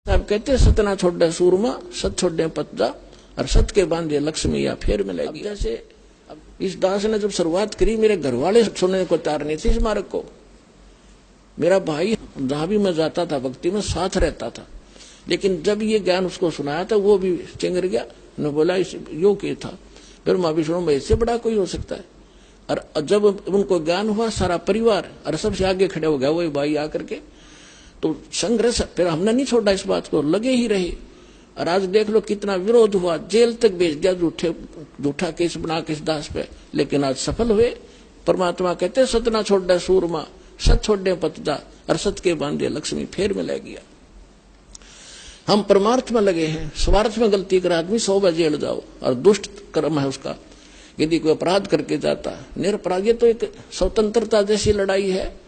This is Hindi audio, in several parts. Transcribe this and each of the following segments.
साहब कहते सतना छोड़े सूरमा, सत छोड़े पतजा, और सत के बांधे लक्ष्मी या फेर मिलेगी। जैसे इस दास ने जब शुरुआत करी, मेरे घर वाले सुनने को तैयार नहीं थे इस मार्ग को। मेरा भाई जहां भी मैं जाता था भक्ति में साथ रहता था, लेकिन जब ये ज्ञान उसको सुनाया था वो भी चिंगर गया, ने बोला इस योग के था। फिर मैं भी सुनो, इससे बड़ा कोई हो सकता है। और जब उनको ज्ञान हुआ, सारा परिवार और सबसे आगे खड़े हो गया वही भाई आकर के, तो संघर्ष फिर हमने नहीं छोड़ा, इस बात को लगे ही रहे। और आज देख लो कितना विरोध हुआ, जेल तक भेज दिया झूठा केस बना के इस दास पे, लेकिन आज सफल हुए। परमात्मा कहते सतना छोड़े सूरमा, सत छोड़े पतजा, और सत के बांधे लक्ष्मी फेर मिलेगी। हम परमार्थ में लगे हैं, स्वार्थ में गलती कर आदमी 100 बार जेल जाओ, और दुष्ट कर्म है उसका। यदि कोई अपराध करके जाता निरपराध, ये तो एक स्वतंत्रता जैसी लड़ाई है।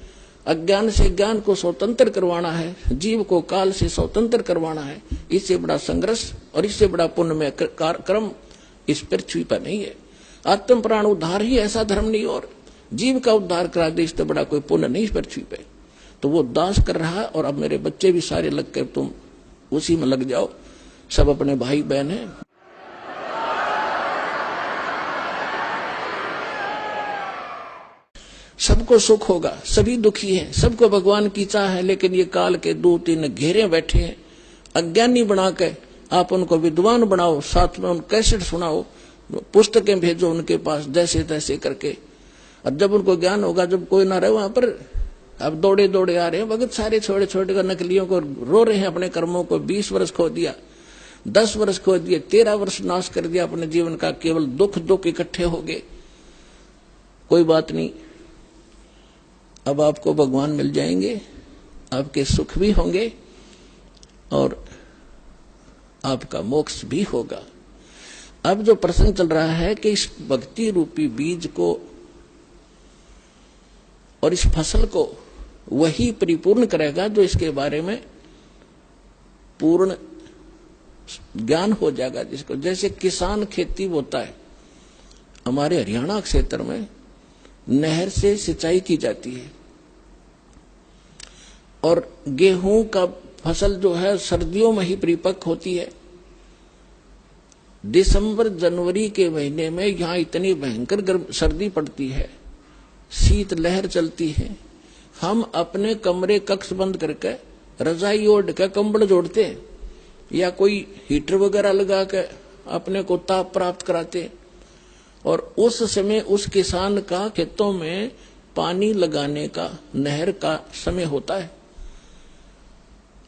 अज्ञान से ज्ञान को स्वतंत्र करवाना है, जीव को काल से स्वतंत्र करवाना है। इससे बड़ा संघर्ष और इससे बड़ा पुण्यमय कर्म इस पृथ्वी पर नहीं है। आत्म प्राण उद्धार ही ऐसा धर्म नहीं, और जीव का उद्धार करा दे इससे बड़ा कोई पुण्य नहीं इस पृथ्वी पे। तो वो दास कर रहा है, और अब मेरे बच्चे भी सारे लग कर तुम उसी में लग जाओ, सब अपने भाई बहन है। सबको सुख होगा, सभी दुखी हैं, सबको भगवान की चाह है, लेकिन ये काल के 2-3 घेरे बैठे हैं। अज्ञानी बना के आप उनको विद्वान बनाओ, साथ में उन कैसेट सुनाओ, पुस्तकें भेजो उनके पास जैसे तैसे करके। और जब उनको ज्ञान होगा, जब कोई ना रहे वहां पर, अब दौड़े दौड़े आ रहे हैं भगत सारे छोटे छोटे नकलियों को, रो रहे हैं अपने कर्मों को। 20 वर्ष खो दिया, 10 वर्ष खो दिए, 13 वर्ष नाश कर दिया अपने जीवन का, केवल दुख इकट्ठे हो गए। कोई बात नहीं, अब आपको भगवान मिल जाएंगे, आपके सुख भी होंगे और आपका मोक्ष भी होगा। अब जो प्रसंग चल रहा है कि इस भक्ति रूपी बीज को और इस फसल को वही परिपूर्ण करेगा जो इसके बारे में पूर्ण ज्ञान हो जाएगा जिसको। जैसे किसान खेती बोता है, हमारे हरियाणा क्षेत्र में नहर से सिंचाई की जाती है, और गेहूं का फसल जो है सर्दियों में ही परिपक्व होती है। दिसंबर जनवरी के महीने में यहां इतनी भयंकर गर्म सर्दी पड़ती है, शीत लहर चलती है। हम अपने कमरे कक्ष बंद करके रजाई ओढ़ के कंबल जोड़ते हैं, या कोई हीटर वगैरह लगा के अपने को ताप प्राप्त कराते। और उस समय उस किसान का खेतों में पानी लगाने का नहर का समय होता है।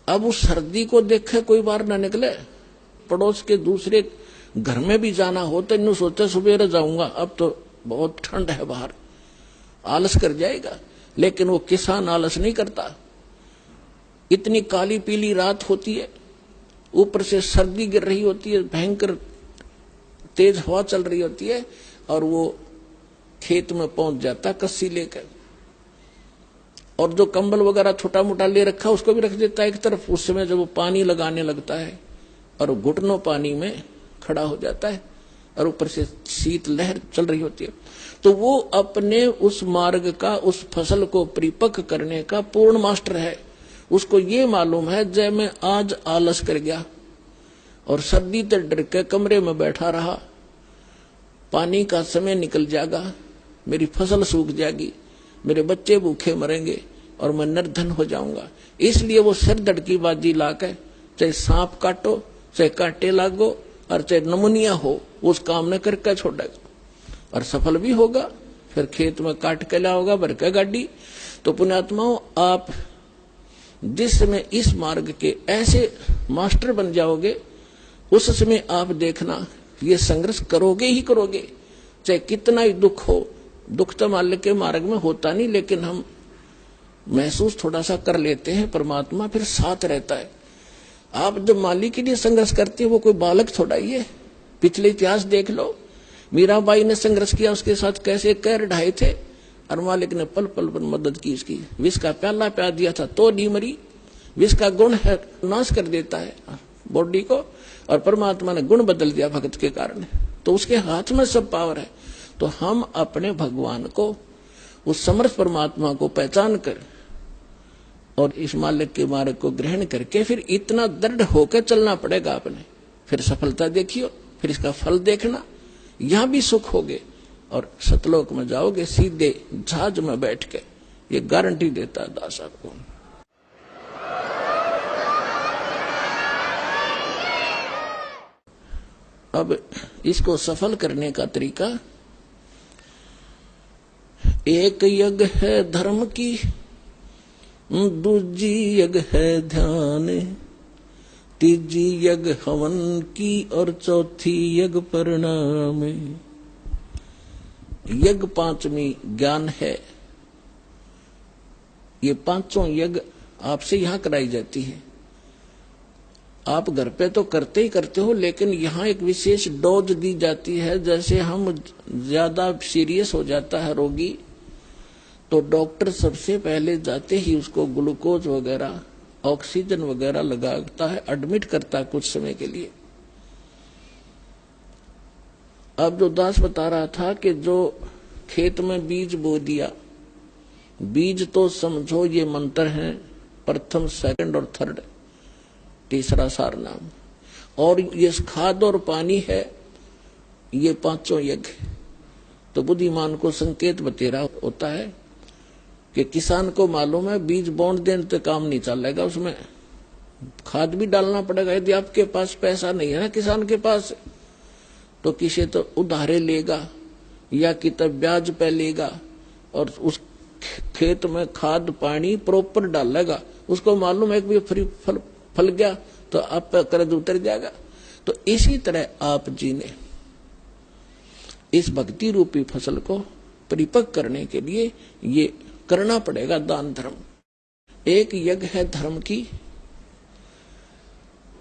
अब उस सर्दी को देखे कोई बाहर ना निकले, पड़ोस के दूसरे घर में भी जाना हो तो इन्हों सोचा सुबह जाऊंगा, अब तो बहुत ठंड है बाहर, आलस कर जाएगा। लेकिन वो किसान आलस नहीं करता। इतनी काली पीली रात होती है, ऊपर से सर्दी गिर रही होती है, भयंकर तेज हवा चल रही होती है, और वो खेत में पहुंच जाता कस्सी लेकर, और जो कंबल वगैरह छोटा मोटा ले रखा उसको भी रख देता है एक तरफ। उस समय जब वो पानी लगाने लगता है और घुटनों पानी में खड़ा हो जाता है, और ऊपर से शीत लहर चल रही होती है, तो वो अपने उस मार्ग का, उस फसल को परिपक्व करने का पूर्ण मास्टर है। उसको ये मालूम है, जब मैं आज आलस कर गया और सर्दी से डर के कमरे में बैठा रहा, पानी का समय निकल जाएगा, मेरी फसल सूख जाएगी, मेरे बच्चे भूखे मरेंगे और मैं निर्धन हो जाऊंगा। इसलिए वो सिर धड़की बाजी लाकर, चाहे सांप काटो, चाहे कांटे लागो, और चाहे नमुनिया हो, उस काम ने करके छोड़ेगा और सफल भी होगा। फिर खेत में काट के लाओगा भर के गाड़ी। तो पुण्यात्माओं, आप जिस समय इस मार्ग के ऐसे मास्टर बन जाओगे, उस समय आप देखना ये संघर्ष करोगे ही करोगे, चाहे कितना ही दुख हो। दुख तो माल्य के मार्ग में होता नहीं, लेकिन हम महसूस थोड़ा सा कर लेते हैं, परमात्मा फिर साथ रहता है। आप जब मालिक के लिए संघर्ष करते हैं, वो कोई बालक थोड़ा ही है। पिछले इतिहास देख लो, मीराबाई ने संघर्ष किया, उसके साथ कैसे कैर ढाए थे, और मालिक ने पल पल पर मदद की इसकी। विष का प्याला प्यार दिया था तो नहीं मरी। विष का गुण है, नाश कर देता है बॉडी को, और परमात्मा ने गुण बदल दिया भगत के कारण। तो उसके हाथ में सब पावर है। तो हम अपने भगवान को, उस समर्थ परमात्मा को पहचान कर और इस मालिक के मार्ग को ग्रहण करके फिर इतना दृढ़ होकर चलना पड़ेगा आपने। फिर सफलता देखियो, फिर इसका फल देखना, यहां भी सुख होगे और सतलोक में जाओगे सीधे जहाज में बैठ के, ये गारंटी देता है दास आपको। अब इसको सफल करने का तरीका, एक यज्ञ है धर्म की, दूजी यज्ञ है ध्यान, तीजी यज्ञ हवन की और चौथी यज्ञ परिणाम। यज्ञ पांचवी ज्ञान है। ये पांचों यज्ञ आपसे यहां कराई जाती है। आप घर पे तो करते ही करते हो, लेकिन यहाँ एक विशेष डोज दी जाती है। जैसे हम ज्यादा सीरियस हो जाता है रोगी, तो डॉक्टर सबसे पहले जाते ही उसको ग्लूकोज वगैरह, ऑक्सीजन वगैरह लगाता है, एडमिट करता है कुछ समय के लिए। अब जो दास बता रहा था कि जो खेत में बीज बो दिया, बीज तो समझो ये मंत्र है, प्रथम, सेकंड और थर्ड, तीसरा सार नाम, और ये खाद और पानी है, ये पांचों यज्ञ। तो बुद्धिमान को संकेत बतेरा होता है कि किसान को मालूम है बीज बोन देने तो काम नहीं चलेगा, उसमें खाद भी डालना पड़ेगा। यदि आपके पास पैसा नहीं है ना किसान के पास, तो किसी तो उधारे लेगा या कितना ब्याज पे लेगा और उस खेत में खाद पानी प्रॉपर डालेगा। उसको मालूम है कि भी फ्री फल गया तो आप पर कर्ज उतर जाएगा। तो इसी तरह आप जी ने इस भक्ति रूपी फसल को परिपक्व करने के लिए ये करना पड़ेगा दान धर्म। एक यज्ञ है धर्म की।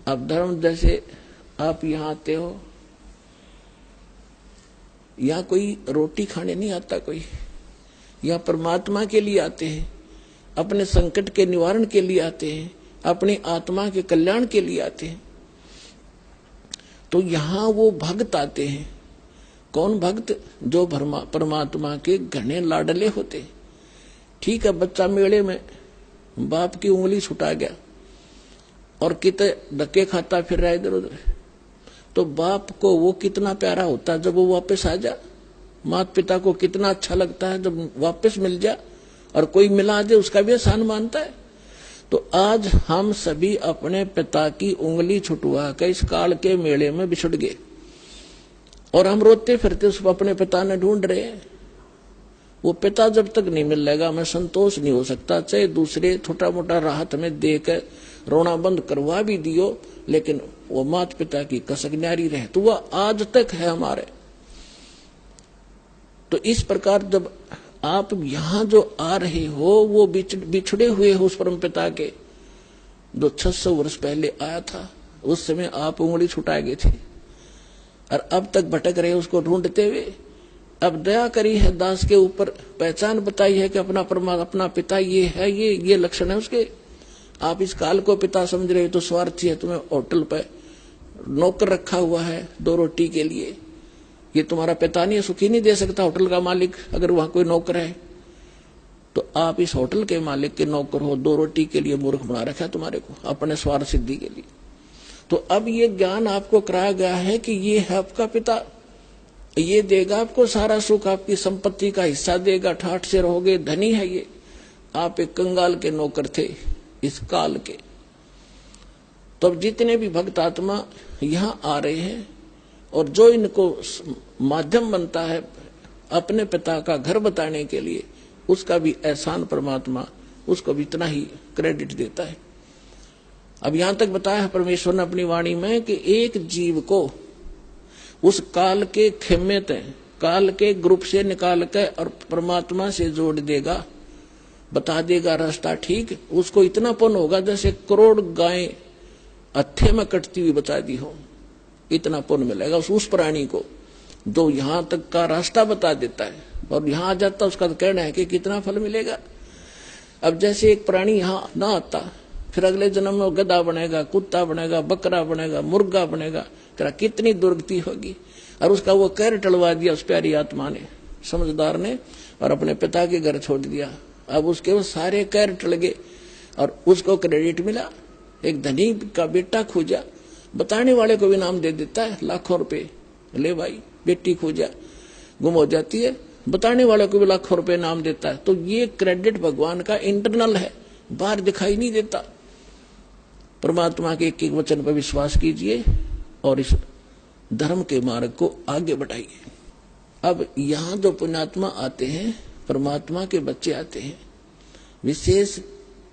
अब धर्म जैसे आप यहां आते हो, यहां कोई रोटी खाने नहीं आता, कोई यहां परमात्मा के लिए आते हैं, अपने संकट के निवारण के लिए आते हैं, अपनी आत्मा के कल्याण के लिए आते हैं। तो यहां वो भक्त आते हैं। कौन भक्त? जो परमात्मा के घने लाडले होते हैं। ठीक है, बच्चा मेले में बाप की उंगली छुटा गया और कितने धक्के खाता फिर रहा इधर उधर, तो बाप को वो कितना प्यारा होता है जब वो वापस आ जा। माता पिता को कितना अच्छा लगता है जब वापस मिल जा, और कोई मिला दे उसका भी एहसान मानता है। तो आज हम सभी अपने पिता की उंगली छुटवा के इस काल के मेले में बिछुड़ गए और हम रोते फिरते उस अपने पिता ने ढूंढ रहे हैं। वो पिता जब तक नहीं मिलेगा हमें संतोष नहीं हो सकता। चाहे दूसरे छोटा मोटा राहत में देकर रोना बंद करवा भी दियो, लेकिन वो माता पिता की कसक न्यारी रहे तो वह आज तक है हमारे। तो इस प्रकार जब आप यहां जो आ रहे हो वो बिछड़े हुए हो उस परम पिता के, जो 600 वर्ष पहले आया था। उस समय आप उंगली छुटाए गए थे और अब तक भटक रहे उसको ढूंढते हुए। अब दया करी है दास के ऊपर, पहचान बताई है कि अपना पिता ये है, ये लक्षण है उसके। आप इस काल को पिता समझ रहे हो तो स्वार्थी है। तुम्हें होटल पे नौकर रखा हुआ है 2 रोटी के लिए, ये तुम्हारा पिता नहीं है, सुखी नहीं दे सकता होटल का मालिक। अगर वहां कोई नौकर है तो आप इस होटल के मालिक के नौकर हो, 2 रोटी के लिए मूर्ख बना रखा है तुम्हारे को, अपने स्वार्थ सिद्धि के लिए। तो अब ये ज्ञान आपको कराया गया है कि ये है आपका पिता, ये देगा आपको सारा सुख, आपकी संपत्ति का हिस्सा देगा, ठाठ से रहोगे, धनी है ये। आप एक कंगाल के नौकर थे इस काल के। तो अब जितने भी भक्त आत्मा यहां आ रहे हैं और जो इनको माध्यम बनता है अपने पिता का घर बताने के लिए, उसका भी एहसान परमात्मा उसको भी इतना ही क्रेडिट देता है। अब यहां तक बताया है परमेश्वर ने अपनी वाणी में कि एक जीव को उस काल के खेमे तय, काल के ग्रुप से निकाल कर और परमात्मा से जोड़ देगा, बता देगा रास्ता ठीक। उसको इतना पुण्य होगा जैसे करोड़ गायें हत्थे में कटती हुई बचा दी हो, इतना पुण्य मिलेगा उस प्राणी को जो यहां तक का रास्ता बता देता है। और यहां आ जाता उसका तो कहना है कि कितना फल मिलेगा। अब जैसे एक प्राणी यहां ना आता, फिर अगले जन्म में गधा बनेगा, कुत्ता बनेगा, बकरा बनेगा, मुर्गा बनेगा, तेरा कितनी दुर्गति होगी। और उसका वो कैर टलवा दिया उस प्यारी आत्मा ने, समझदार ने, और अपने पिता के घर छोड़ दिया। अब उसके वो सारे कैर टल गए। और उसको क्रेडिट मिला। एक धनी का बेटा खोजा, बताने वाले को भी नाम दे देता है, लाखों रुपए, ले भाई बेटी खोजा, गुम हो जाती है, बताने वाले को भी लाखों रुपए नाम देता है। तो ये क्रेडिट भगवान का इंटरनल है, बाहर दिखाई नहीं देता। परमात्मा के एक एक वचन पर विश्वास कीजिए और इस धर्म के मार्ग को आगे बढ़ाइए। अब यहाँ जो पुण्यात्मा आते हैं, परमात्मा के बच्चे आते हैं, विशेष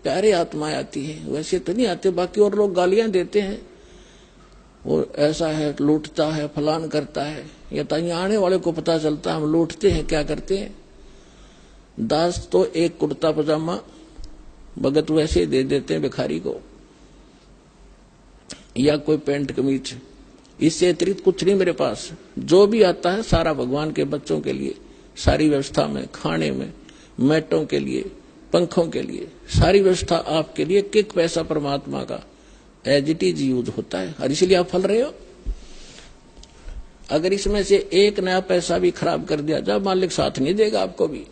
प्यारे आत्माएं आती हैं, वैसे तो नहीं आते। बाकी और लोग गालियां देते हैं, वो ऐसा है, लूटता है, फलान करता है, या तो यहाँ आने वाले को पता चलता हम लूटते हैं, क्या करते हैं। दास तो एक कुर्ता पजामा भगत वैसे दे देते हैं भिखारी को, या कोई पैंट कमीज, इससे अतिरिक्त कुछ नहीं मेरे पास। जो भी आता है सारा भगवान के बच्चों के लिए, सारी व्यवस्था में, खाने में, मैटों के लिए, पंखों के लिए, सारी व्यवस्था आपके लिए, एक पैसा परमात्मा का एज इट इज यूज होता है, और इसलिए आप फल रहे हो। अगर इसमें से एक नया पैसा भी खराब कर दिया जाए, मालिक साथ नहीं देगा आपको भी।